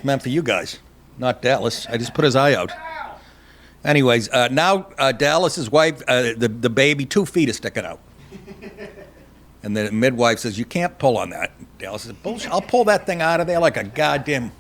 meant for you guys, not Dallas. I just put his eye out. Anyways, now Dallas's wife, the baby, 2 feet is sticking out. And the midwife says, you can't pull on that. Dallas says, bullshit, I'll pull that thing out of there like a goddamn...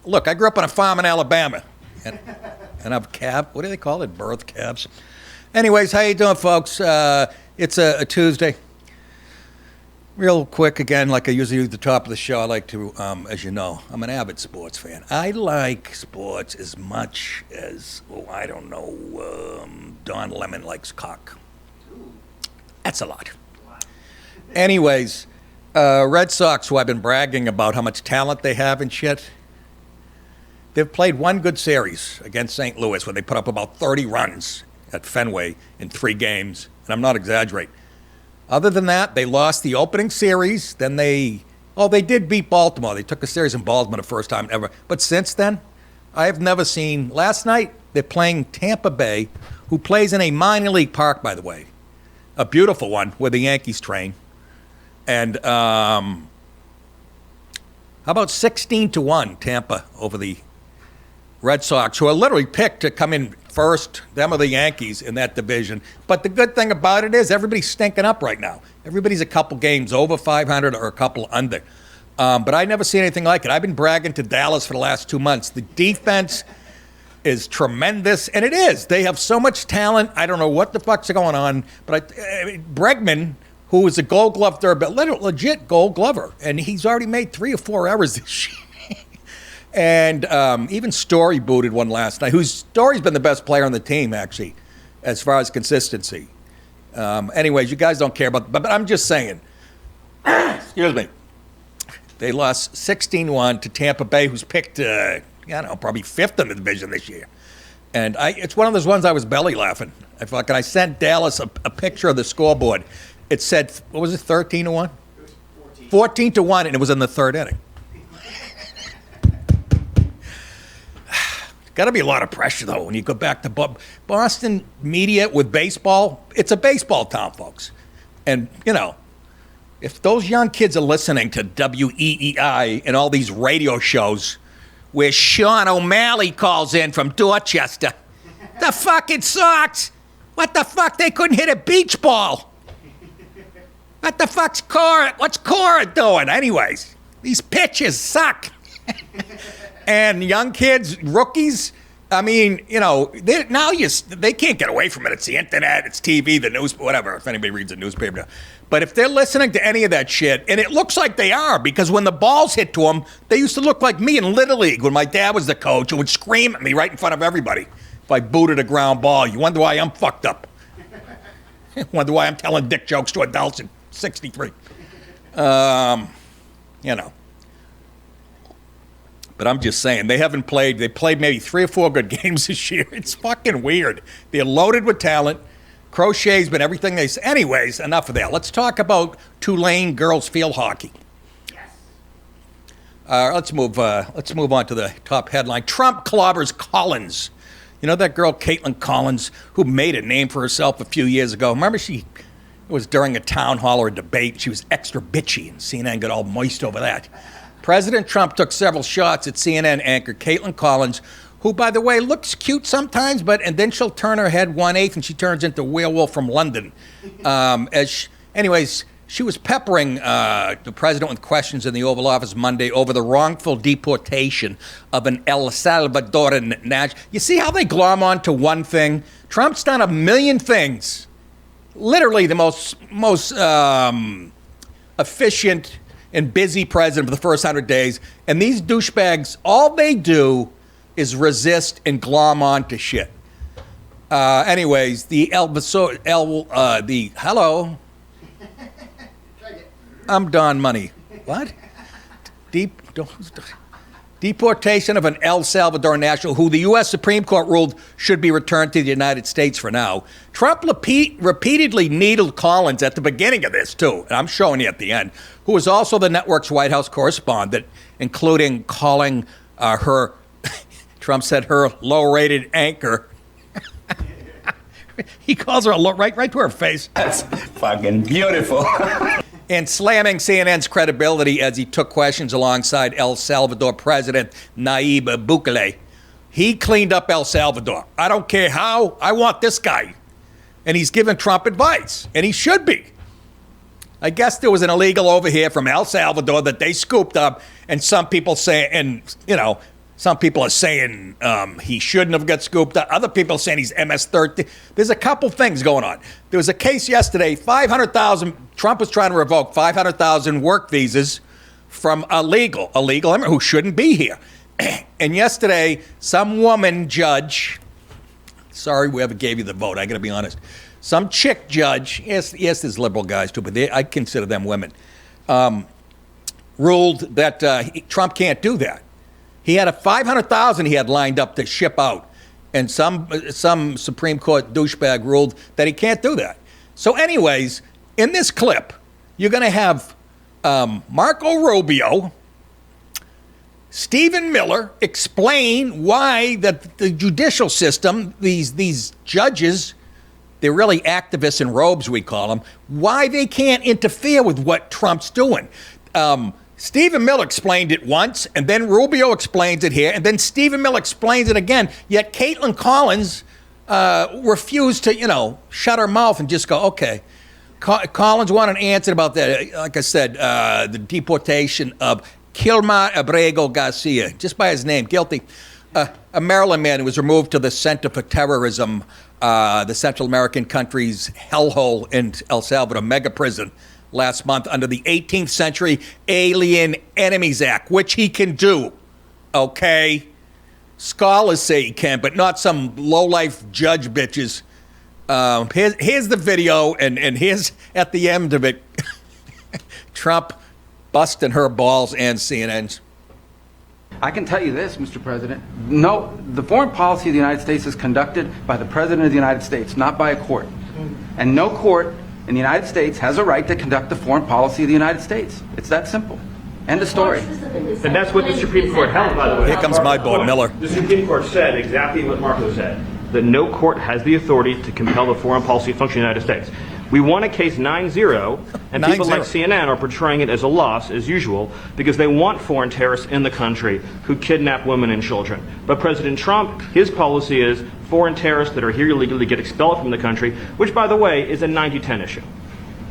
Look, I grew up on a farm in Alabama. And I've what do they call it? Birth calves. Anyways, how you doing, folks? It's a Tuesday. Real quick, again, like I usually do at the top of the show, I like to, as you know, I'm an avid sports fan. I like sports as much as, Don Lemon likes cock. That's a lot. Anyways, Red Sox, who I've been bragging about how much talent they have and shit, they've played one good series against St. Louis where they put up about 30 runs at Fenway in 3 games, and I'm not exaggerating. Other than that, they lost the opening series. Then they did beat Baltimore. They took a series in Baltimore the first time ever. But since then, I have never seen. Last night, they're playing Tampa Bay, who plays in a minor league park, by the way. A beautiful one where the Yankees train. And how about 16-1 Tampa over the Red Sox, who are literally picked to come in first, them or the Yankees in that division. But the good thing about it is everybody's stinking up right now. Everybody's a couple games over 500 or a couple under. But I never seen anything like it. I've been bragging to Dallas for the last 2 months. The defense is tremendous, and it is. They have so much talent. I don't know what the fuck's going on. But Bregman, who is a Gold Glove legit Gold Glover, and he's already made 3 or 4 errors this year. And even Story booted one last night, whose Story's been the best player on the team, actually, as far as consistency. Anyways, you guys don't care about, but I'm just saying, excuse me, they lost 16-1 to Tampa Bay, who's picked, probably 5th in the division this year. And it's one of those ones I was belly laughing. I sent Dallas a picture of the scoreboard. It said, what was it, 13-1? It was 14-1, and it was in the 3rd inning. Got to be a lot of pressure, though, when you go back to Boston media with baseball. It's a baseball town, folks. And, if those young kids are listening to WEEI and all these radio shows where Sean O'Malley calls in from Dorchester, the fucking Sox, what the fuck? They couldn't hit a beach ball. What the fuck's Cora? What's Cora doing? Anyways, these pitches suck. And young kids, rookies, I mean, they can't get away from it. It's the internet, it's TV, the news, whatever, if anybody reads a newspaper. But if they're listening to any of that shit, and it looks like they are, because when the balls hit to them, they used to look like me in Little League when my dad was the coach and would scream at me right in front of everybody if I booted a ground ball. You wonder why I'm fucked up. Wonder why I'm telling dick jokes to adults at 63. But I'm just saying, they played maybe 3 or 4 good games this year. It's fucking weird. They're loaded with talent. Crochet's been everything they say. Anyways, enough of that. Let's talk about Tulane girls field hockey. Yes. Let's move on to the top headline. Trump clobbers Collins. You know that girl, Caitlin Collins, who made a name for herself a few years ago? Remember it was during a town hall or a debate. She was extra bitchy, and CNN got all moist over that. President Trump took several shots at CNN anchor Caitlin Collins, who, by the way, looks cute sometimes, and then she'll turn her head 1/8 and she turns into a werewolf from London. Anyways, she was peppering the president with questions in the Oval Office Monday over the wrongful deportation of an El Salvadoran national. You see how they glom on to one thing? Trump's done a million things. Literally the most efficient and busy president for the first 100 days. And these douchebags, all they do is resist and glom on to shit. Anyways, hello. I'm Don Money. What? Deportation of an El Salvador national who the U.S. Supreme Court ruled should be returned to the United States for now. Trump repeatedly needled Collins at the beginning of this, too, and I'm showing you at the end, who was also the network's White House correspondent, including calling her, Trump said, her low-rated anchor. He calls her right to her face. That's fucking beautiful. and slamming CNN's credibility as he took questions alongside El Salvador President Nayib Bukele. He cleaned up El Salvador. I don't care how. I want this guy. And he's giving Trump advice, and he should be. I guess there was an illegal over here from El Salvador that they scooped up, and some people say, and some people are saying he shouldn't have got scooped up. Other people are saying he's MS-13. There's a couple things going on. There was a case yesterday, 500,000, Trump was trying to revoke 500,000 work visas from illegal immigrants who shouldn't be here. And yesterday, some woman judge, sorry whoever gave you the vote, I got to be honest, some chick judge, yes, there's liberal guys too, but I consider them women, ruled that Trump can't do that. He had a 500,000 he had lined up to ship out, and some Supreme Court douchebag ruled that he can't do that. So anyways, in this clip, you're going to have Marco Rubio, Stephen Miller explain why the judicial system, these judges, they're really activists in robes, we call them, why they can't interfere with what Trump's doing. Stephen Miller explained it once, and then Rubio explains it here, and then Stephen Miller explains it again, yet Caitlin Collins refused to, shut her mouth and just go, okay. Collins wanted an answer about that, like I said, the deportation of Kilmar Abrego Garcia, just by his name, guilty. A Maryland man who was removed to the Center for Terrorism, the Central American country's hellhole in El Salvador mega prison last month under the 18th Century Alien Enemies Act, which he can do, okay? Scholars say he can, but not some low-life judge bitches. Here's the video, and here's at the end of it, Trump busting her balls and CNN's. I can tell you this, Mr. President. No, the foreign policy of the United States is conducted by the President of the United States, not by a court. And no court in the United States has a right to conduct the foreign policy of the United States. It's that simple. End of story. And that's what the Supreme Court held, by the way. Here comes my boy, Miller. The Supreme Court said exactly what Marco said, that no court has the authority to compel the foreign policy function of the United States. We won a case 9-0, and people like CNN are portraying it as a loss, as usual, because they want foreign terrorists in the country who kidnap women and children. But President Trump, his policy is foreign terrorists that are here illegally get expelled from the country, which, by the way, is a 90-10 issue.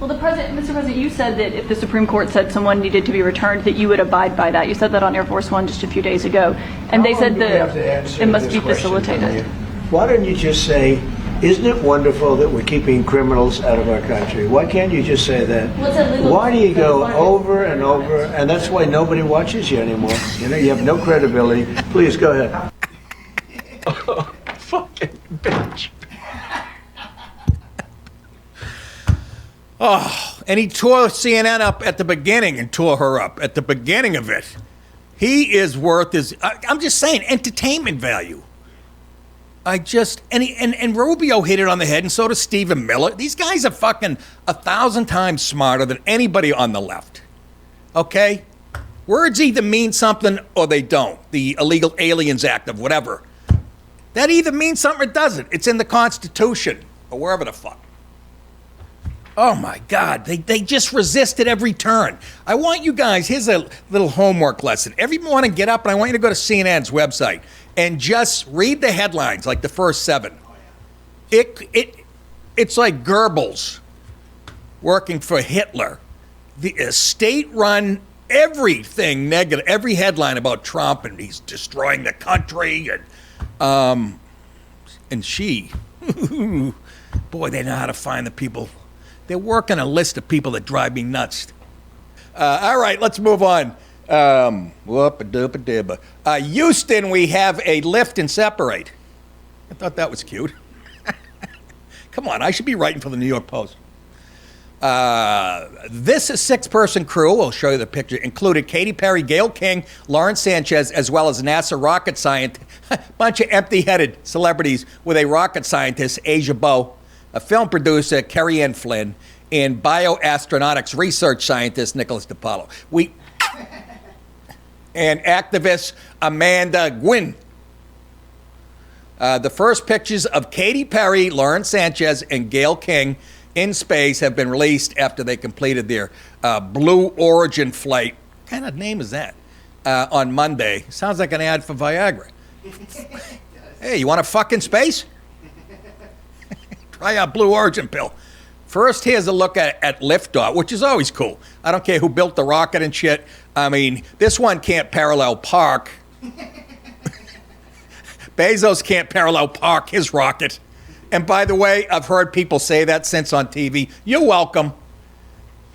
Well, Mr. President, you said that if the Supreme Court said someone needed to be returned, that you would abide by that. You said that on Air Force One just a few days ago, and they said that it must be facilitated. Why don't you just say, isn't it wonderful that we're keeping criminals out of our country? Why can't you just say that? Why do you go over and over? And that's why nobody watches you anymore. You have no credibility. Please go ahead. Fucking bitch. Oh, and he tore CNN up at the beginning and tore her up at the beginning of it. He is worth his, I'm just saying, entertainment value. And Rubio hit it on the head, and so does Stephen Miller. These guys are fucking 1,000 times smarter than anybody on the left. Okay? Words either mean something or they don't. The Illegal Aliens Act of whatever. That either means something or it doesn't. It's in the Constitution or wherever the fuck. Oh my God, they just resist at every turn. I want you guys, here's a little homework lesson. Every morning get up and I want you to go to CNN's website and just read the headlines, like the first 7. It's like Goebbels working for Hitler. The state-run everything negative, every headline about Trump and he's destroying the country and she, boy, they know how to find the people. They're working a list of people that drive me nuts. All right, let's move on. Houston, we have a lift and separate. I thought that was cute. Come on, I should be writing for the New York Post. This 6-person crew, I'll show you the picture, included Katy Perry, Gayle King, Lawrence Sanchez, as well as NASA rocket scientist, a bunch of empty-headed celebrities with a rocket scientist, Asia Bowe, a film producer, Carrie Ann Flynn, and bioastronautics research scientist, Nicholas DiPaolo. And activist, Amanda Gwynn. The first pictures of Katy Perry, Lawrence Sanchez, and Gayle King in space have been released after they completed their Blue Origin flight. What kind of name is that? On Monday. Sounds like an ad for Viagra. Hey, you want to fuck in space? Try our Blue Origin pill. First, here's a look at liftoff, which is always cool. I don't care who built the rocket and shit. I mean, this one can't parallel park. Bezos can't parallel park his rocket. And by the way, I've heard people say that since on TV. You're welcome.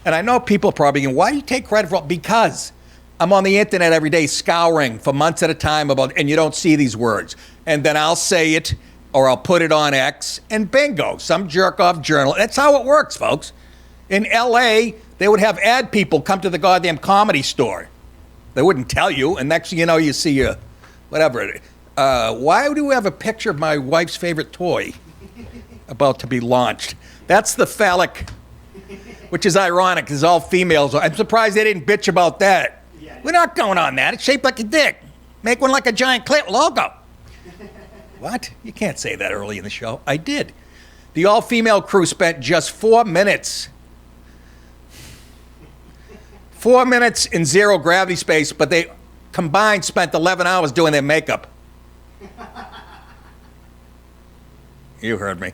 And I know people probably going, why do you take credit for it? Because I'm on the internet every day scouring for months at a time and you don't see these words. And then I'll say it, or I'll put it on X, and bingo, some jerk-off journal. That's how it works, folks. In L.A., they would have ad people come to the goddamn Comedy Store. They wouldn't tell you, and next thing you know, you see whatever. Why do we have a picture of my wife's favorite toy about to be launched? That's the phallic, which is ironic, because all females are. I'm surprised they didn't bitch about that. We're not going on that. It's shaped like a dick. Make one like a giant clit logo. What? You can't say that early in the show. I did. The all-female crew spent just 4 minutes. 4 minutes in zero gravity space, but they combined spent 11 hours doing their makeup. You heard me.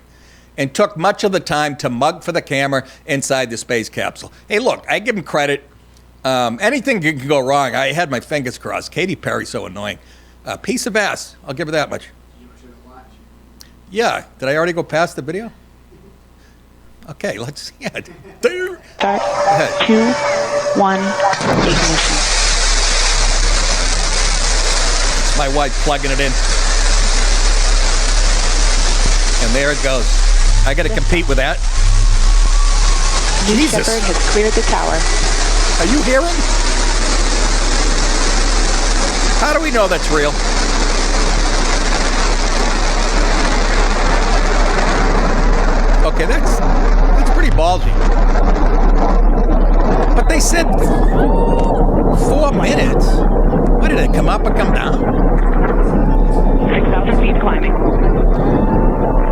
And took much of the time to mug for the camera inside the space capsule. Hey, look, I give them credit. Anything can go wrong. I had my fingers crossed. Katy Perry's so annoying. Piece of ass. I'll give her that much. Yeah. Did I already go past the video? Okay, let's see it. Start. 2, 1, ignition. It's my wife plugging it in. And there it goes. I got to compete with that. New Jesus. Shepard has cleared the tower. Are you hearing? How do we know that's real? Okay, that's pretty ballsy. But they said 4 minutes. What did it come up or come down? 6,000 feet climbing.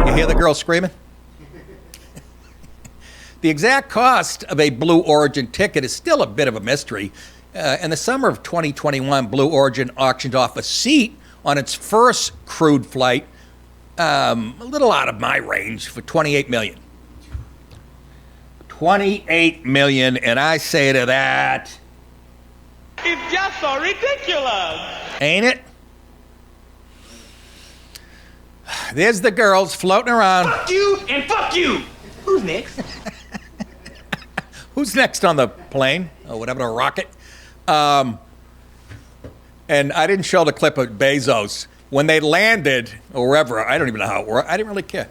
You hear the girl screaming? The exact cost of a Blue Origin ticket is still a bit of a mystery. In the summer of 2021, Blue Origin auctioned off a seat on its first crewed flight, a little out of my range, for $28 million. $28 million, and I say to that, it's just so ridiculous. Ain't it? There's the girls floating around. Fuck you and fuck you. Who's next? Who's next on the plane? Or whatever, the rocket. And I didn't show the clip of Bezos. When they landed, or wherever, I don't even know how it worked. I didn't really care.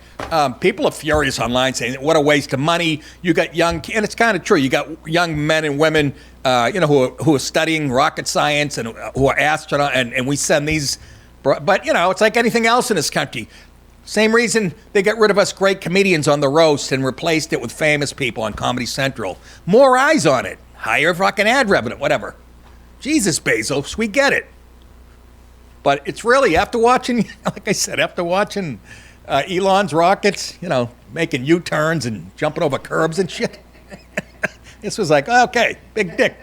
People are furious online saying, what a waste of money. You got young, and it's kind of true. You got young men and women, who are studying rocket science and who are astronauts, and we send these. But, it's like anything else in this country. Same reason they got rid of us great comedians on the roast and replaced it with famous people on Comedy Central. More eyes on it. Higher fucking ad revenue, whatever. Jesus, Bezos, we get it. But it's really, after watching, like I said, Elon's rockets, making U-turns and jumping over curbs and shit. This was like, okay, big dick.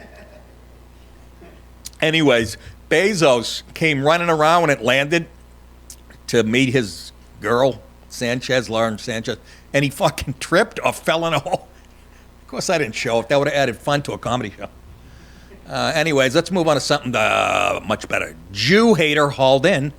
Anyways, Bezos came running around when it landed to meet his girl, Lauren Sanchez, and he fucking tripped or fell in a hole. Of course, I didn't show it. That would have added fun to a comedy show. Anyways, let's move on to something much better. Jew hater hauled in.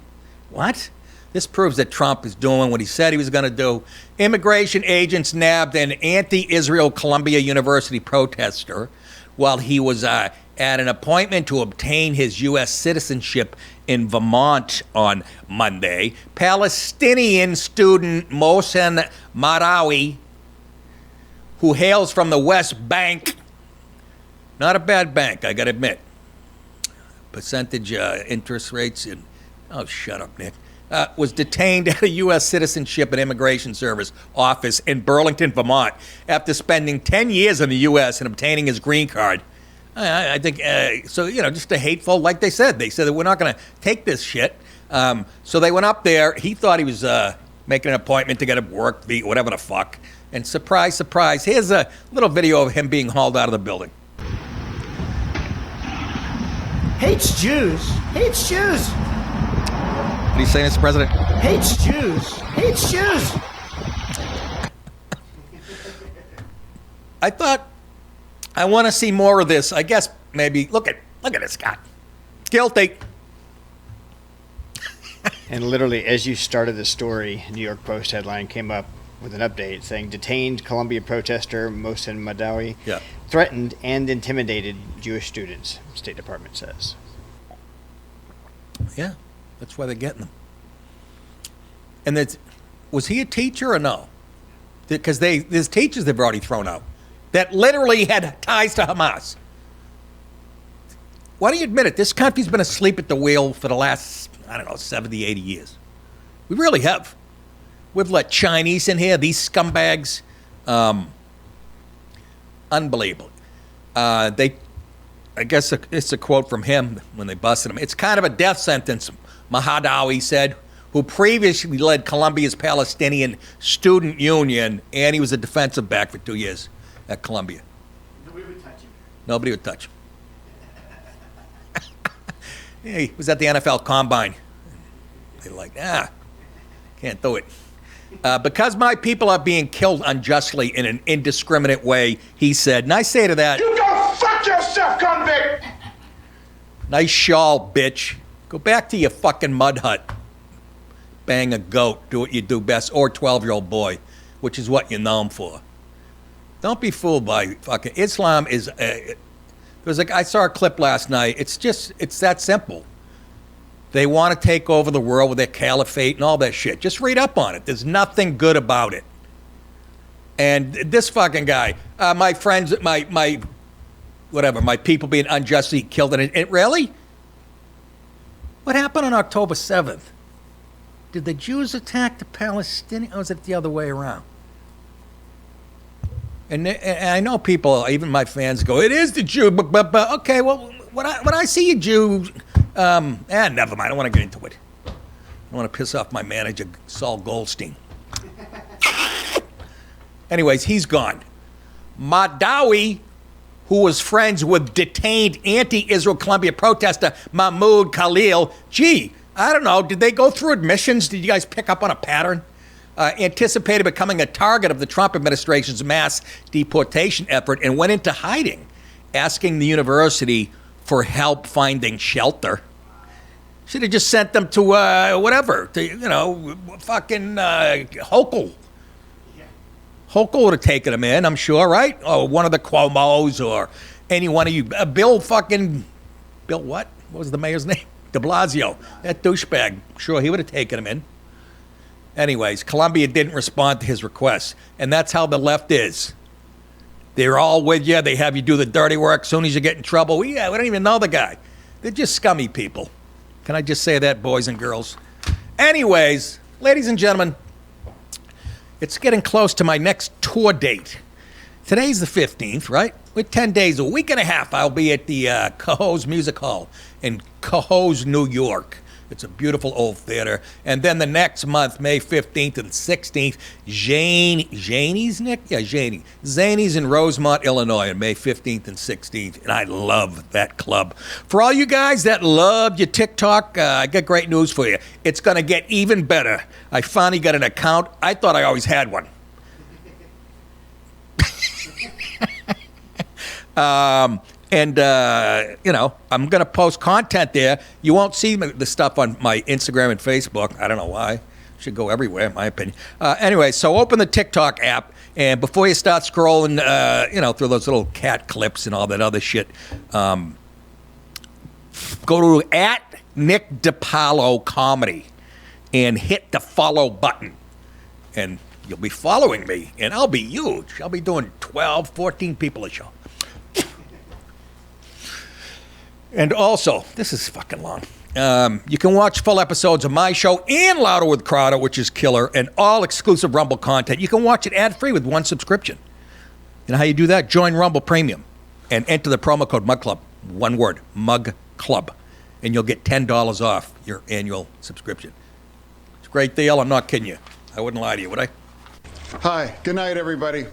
What? This proves that Trump is doing what he said he was going to do. Immigration agents nabbed an anti-Israel Columbia University protester while he was at an appointment to obtain his U.S. citizenship in Vermont on Monday. Palestinian student Mohsen Marawi, who hails from the West Bank, not a bad bank, I got to admit. Percentage interest rates, shut up, Nick. Was detained at a U.S. Citizenship and Immigration Service office in Burlington, Vermont, after spending 10 years in the U.S. and obtaining his green card. I think, just a hateful, like they said. They said that we're not going to take this shit. So they went up there. He thought he was making an appointment to get a work whatever the fuck. And surprise, surprise, here's a little video of him being hauled out of the building. Hates Jews. Hates Jews. What are you saying, Mr. President? Hates Jews. Hates Jews. I thought I want to see more of this. I guess maybe look at this guy. Guilty. And literally, as you started the story, New York Post headline came up with an update saying detained Columbia protester Mohsen Madawi threatened and intimidated Jewish students, State Department says. Yeah, that's why they're getting them. And was he a teacher or no? Because there's teachers they've already thrown out that literally had ties to Hamas. Why don't you admit it? This country's been asleep at the wheel for the last, 70, 80 years. We really have. We've let Chinese in here, these scumbags. Unbelievable. I guess it's a quote from him when they busted him. It's kind of a death sentence, Mahdawi said, who previously led Columbia's Palestinian Student Union, and he was a defensive back for 2 years at Columbia. Nobody would touch him. Nobody would touch him. He was at the NFL Combine. They're like, can't do it. Because my people are being killed unjustly in an indiscriminate way, he said, and I say to that, You go fuck yourself, convict! Nice shawl, bitch. Go back to your fucking mud hut. Bang a goat, do what you do best, or 12-year-old boy, which is what you're known for. Don't be fooled by fucking Islam. I saw a clip last night. It's that simple. They want to take over the world with their caliphate and all that shit. Just read up on it. There's nothing good about it. And this fucking guy, my friends, my people being unjustly killed. And it really? What happened on October 7th? Did the Jews attack the Palestinians, or was it the other way around? And I know people, even my fans, go, it is the Jew, but okay, well, when I see a Jew, never mind, I don't want to get into it. I don't want to piss off my manager, Saul Goldstein. Anyways, he's gone. Madawi, who was friends with detained anti-Israel Columbia protester Mahmoud Khalil, I don't know, did they go through admissions? Did you guys pick up on a pattern? Anticipated becoming a target of the Trump administration's mass deportation effort and went into hiding, asking the university for help finding shelter. Should have just sent them to fucking Hochul. Hochul would have taken them in, I'm sure, right? Or one of the Cuomo's or any one of you. Bill what? What was the mayor's name? De Blasio. That douchebag. Sure, he would have taken him in. Anyways, Columbia didn't respond to his request, and that's how the left is. They're all with you. They have you do the dirty work as soon as you get in trouble. We don't even know the guy. They're just scummy people. Can I just say that, boys and girls? Anyways, ladies and gentlemen, it's getting close to my next tour date. Today's the 15th, right? With 10 days, a week and a half, I'll be at the Cohoes Music Hall in Cohoes, New York. It's a beautiful old theater. And then the next month, May 15th and 16th, Zanies, Nick? Yeah, Zanies in Rosemont, Illinois, on May 15th and 16th. And I love that club. For all you guys that love your TikTok, I got great news for you. It's going to get even better. I finally got an account. I thought I always had one. And I'm going to post content there. You won't see the stuff on my Instagram and Facebook. I don't know why. Should go everywhere, in my opinion. Anyway, so open the TikTok app, and before you start scrolling, through those little cat clips and all that other shit, go to @Nick DiPaolo Comedy and hit the follow button. And you'll be following me, and I'll be huge. I'll be doing 12, 14 people a show. And also, this is fucking long. You can watch full episodes of my show and Louder with Crowder, which is killer, and all exclusive Rumble content. You can watch it ad-free with one subscription. You know how you do that? Join Rumble Premium and enter the promo code MUGCLUB. One word, MUGCLUB. And you'll get $10 off your annual subscription. It's a great deal. I'm not kidding you. I wouldn't lie to you, would I? Hi. Good night, everybody.